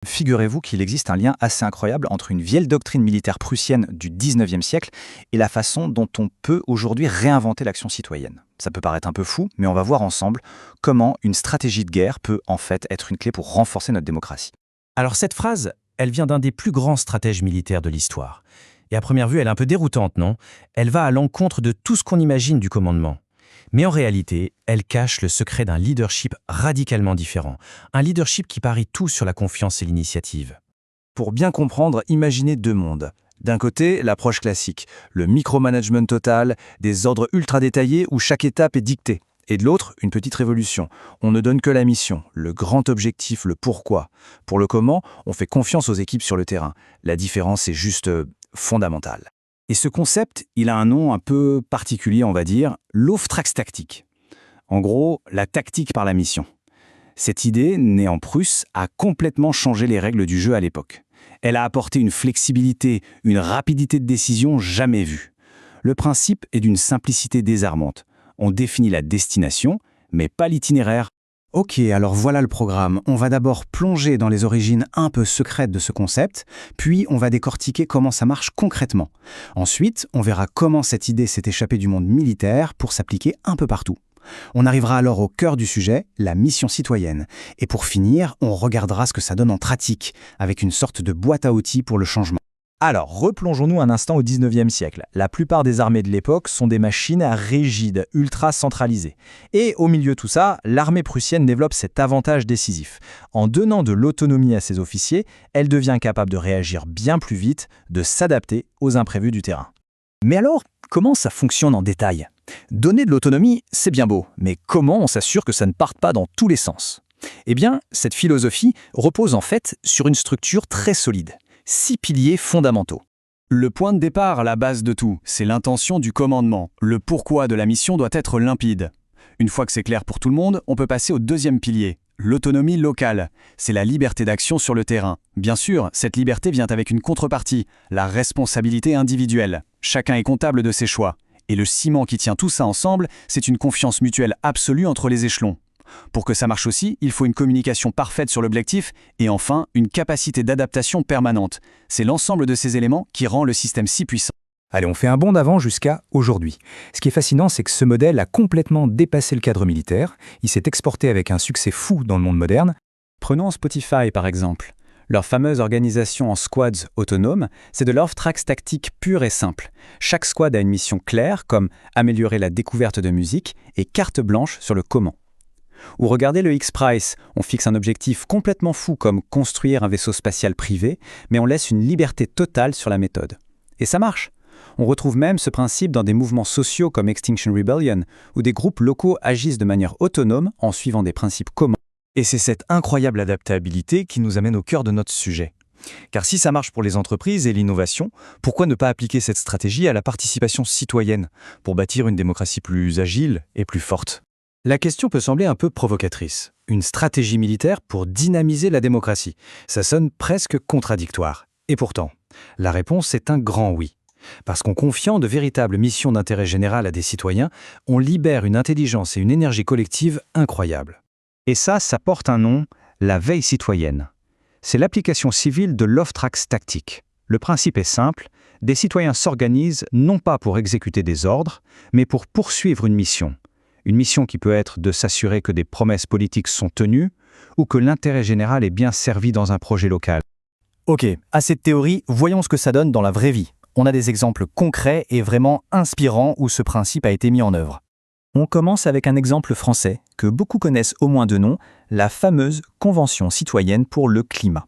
Figurez-vous qu'il existe un lien assez incroyable entre une vieille doctrine militaire prussienne du 19e siècle et la façon dont on peut aujourd'hui réinventer l'action citoyenne. Ça peut paraître un peu fou, mais on va voir ensemble comment une stratégie de guerre peut en fait être une clé pour renforcer notre démocratie. Alors cette phrase, elle vient d'un des plus grands stratèges militaires de l'histoire. Et à première vue, elle est un peu déroutante, non? Elle va à l'encontre de tout ce qu'on imagine du commandement. Mais en réalité, elle cache le secret d'un leadership radicalement différent. Un leadership qui parie tout sur la confiance et l'initiative. Pour bien comprendre, imaginez deux mondes. D'un côté, l'approche classique, le micromanagement total, des ordres ultra détaillés où chaque étape est dictée. Et de l'autre, une petite révolution. On ne donne que la mission, le grand objectif, le pourquoi. Pour le comment, on fait confiance aux équipes sur le terrain. La différence est juste fondamentale. Et ce concept, il a un nom un peu particulier, on va dire, l'Auftragstaktik. En gros, la tactique par la mission. Cette idée, née en Prusse, a complètement changé les règles du jeu à l'époque. Elle a apporté une flexibilité, une rapidité de décision jamais vue. Le principe est d'une simplicité désarmante. On définit la destination, mais pas l'itinéraire. Ok, alors voilà le programme. On va d'abord plonger dans les origines un peu secrètes de ce concept, puis on va décortiquer comment ça marche concrètement. Ensuite, on verra comment cette idée s'est échappée du monde militaire pour s'appliquer un peu partout. On arrivera alors au cœur du sujet, la mission citoyenne. Et pour finir, on regardera ce que ça donne en pratique, avec une sorte de boîte à outils pour le changement. Alors, replongeons-nous un instant au 19e siècle. La plupart des armées de l'époque sont des machines rigides, ultra centralisées. Et au milieu de tout ça, l'armée prussienne développe cet avantage décisif. En donnant de l'autonomie à ses officiers, elle devient capable de réagir bien plus vite, de s'adapter aux imprévus du terrain. Mais alors, comment ça fonctionne en détail ? Donner de l'autonomie, c'est bien beau, mais comment on s'assure que ça ne parte pas dans tous les sens ? Eh bien, cette philosophie repose en fait sur une structure très solide. 6 piliers fondamentaux. Le point de départ, la base de tout, c'est l'intention du commandement. Le pourquoi de la mission doit être limpide. Une fois que c'est clair pour tout le monde, on peut passer au deuxième pilier, l'autonomie locale. C'est la liberté d'action sur le terrain. Bien sûr, cette liberté vient avec une contrepartie, la responsabilité individuelle. Chacun est comptable de ses choix. Et le ciment qui tient tout ça ensemble, c'est une confiance mutuelle absolue entre les échelons. Pour que ça marche aussi, il faut une communication parfaite sur l'objectif et enfin, une capacité d'adaptation permanente. C'est l'ensemble de ces éléments qui rend le système si puissant. Allez, on fait un bond d'avant jusqu'à aujourd'hui. Ce qui est fascinant, c'est que ce modèle a complètement dépassé le cadre militaire. Il s'est exporté avec un succès fou dans le monde moderne. Prenons Spotify par exemple. Leur fameuse organisation en squads autonomes, c'est de l'Auftragstaktik pure et simple. Chaque squad a une mission claire, comme améliorer la découverte de musique, et carte blanche sur le comment. Ou regardez le X-Prize, on fixe un objectif complètement fou comme construire un vaisseau spatial privé, mais on laisse une liberté totale sur la méthode. Et ça marche. On retrouve même ce principe dans des mouvements sociaux comme Extinction Rebellion, où des groupes locaux agissent de manière autonome en suivant des principes communs. Et c'est cette incroyable adaptabilité qui nous amène au cœur de notre sujet. Car si ça marche pour les entreprises et l'innovation, pourquoi ne pas appliquer cette stratégie à la participation citoyenne pour bâtir une démocratie plus agile et plus forte ? La question peut sembler un peu provocatrice. Une stratégie militaire pour dynamiser la démocratie. Ça sonne presque contradictoire. Et pourtant, la réponse est un grand oui. Parce qu'en confiant de véritables missions d'intérêt général à des citoyens, on libère une intelligence et une énergie collective incroyables. Et ça porte un nom, la veille citoyenne. C'est l'application civile de l'Auftragstaktik. Le principe est simple, des citoyens s'organisent non pas pour exécuter des ordres, mais pour poursuivre une mission. Une mission qui peut être de s'assurer que des promesses politiques sont tenues ou que l'intérêt général est bien servi dans un projet local. Ok, assez de théorie, voyons ce que ça donne dans la vraie vie. On a des exemples concrets et vraiment inspirants où ce principe a été mis en œuvre. On commence avec un exemple français que beaucoup connaissent au moins de nom, la fameuse Convention citoyenne pour le climat.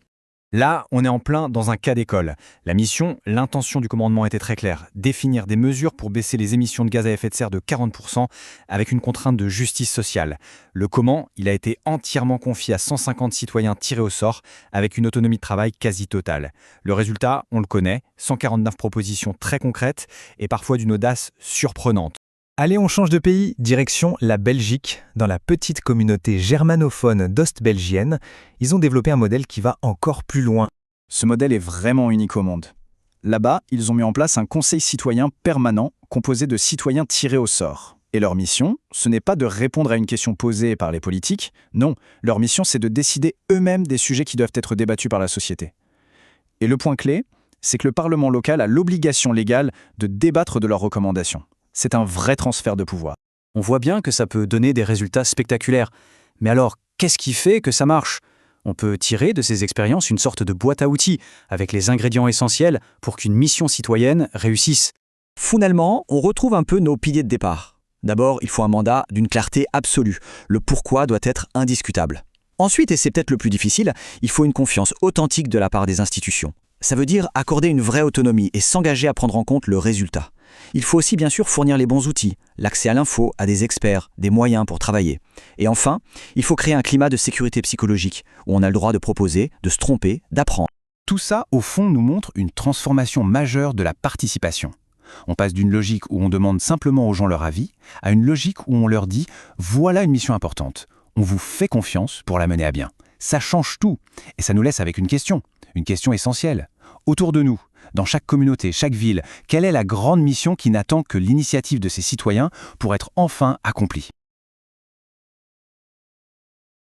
Là, on est en plein dans un cas d'école. La mission, l'intention du commandement était très claire, définir des mesures pour baisser les émissions de gaz à effet de serre de 40% avec une contrainte de justice sociale. Le comment, il a été entièrement confié à 150 citoyens tirés au sort avec une autonomie de travail quasi totale. Le résultat, on le connaît, 149 propositions très concrètes et parfois d'une audace surprenante. Allez, on change de pays, direction la Belgique. Dans la petite communauté germanophone d'Ostbelgienne, ils ont développé un modèle qui va encore plus loin. Ce modèle est vraiment unique au monde. Là-bas, ils ont mis en place un conseil citoyen permanent composé de citoyens tirés au sort. Et leur mission, ce n'est pas de répondre à une question posée par les politiques, non, leur mission c'est de décider eux-mêmes des sujets qui doivent être débattus par la société. Et le point clé, c'est que le Parlement local a l'obligation légale de débattre de leurs recommandations. C'est un vrai transfert de pouvoir. On voit bien que ça peut donner des résultats spectaculaires. Mais alors, qu'est-ce qui fait que ça marche ? On peut tirer de ces expériences une sorte de boîte à outils, avec les ingrédients essentiels pour qu'une mission citoyenne réussisse. Finalement, on retrouve un peu nos piliers de départ. D'abord, il faut un mandat d'une clarté absolue. Le pourquoi doit être indiscutable. Ensuite, et c'est peut-être le plus difficile, il faut une confiance authentique de la part des institutions. Ça veut dire accorder une vraie autonomie et s'engager à prendre en compte le résultat. Il faut aussi bien sûr fournir les bons outils, l'accès à l'info, à des experts, des moyens pour travailler. Et enfin, il faut créer un climat de sécurité psychologique, où on a le droit de proposer, de se tromper, d'apprendre. Tout ça, au fond, nous montre une transformation majeure de la participation. On passe d'une logique où on demande simplement aux gens leur avis, à une logique où on leur dit « voilà une mission importante, on vous fait confiance pour la mener à bien ». Ça change tout, et ça nous laisse avec une question essentielle. Autour de nous, dans chaque communauté, chaque ville, quelle est la grande mission qui n'attend que l'initiative de ses citoyens pour être enfin accomplie ?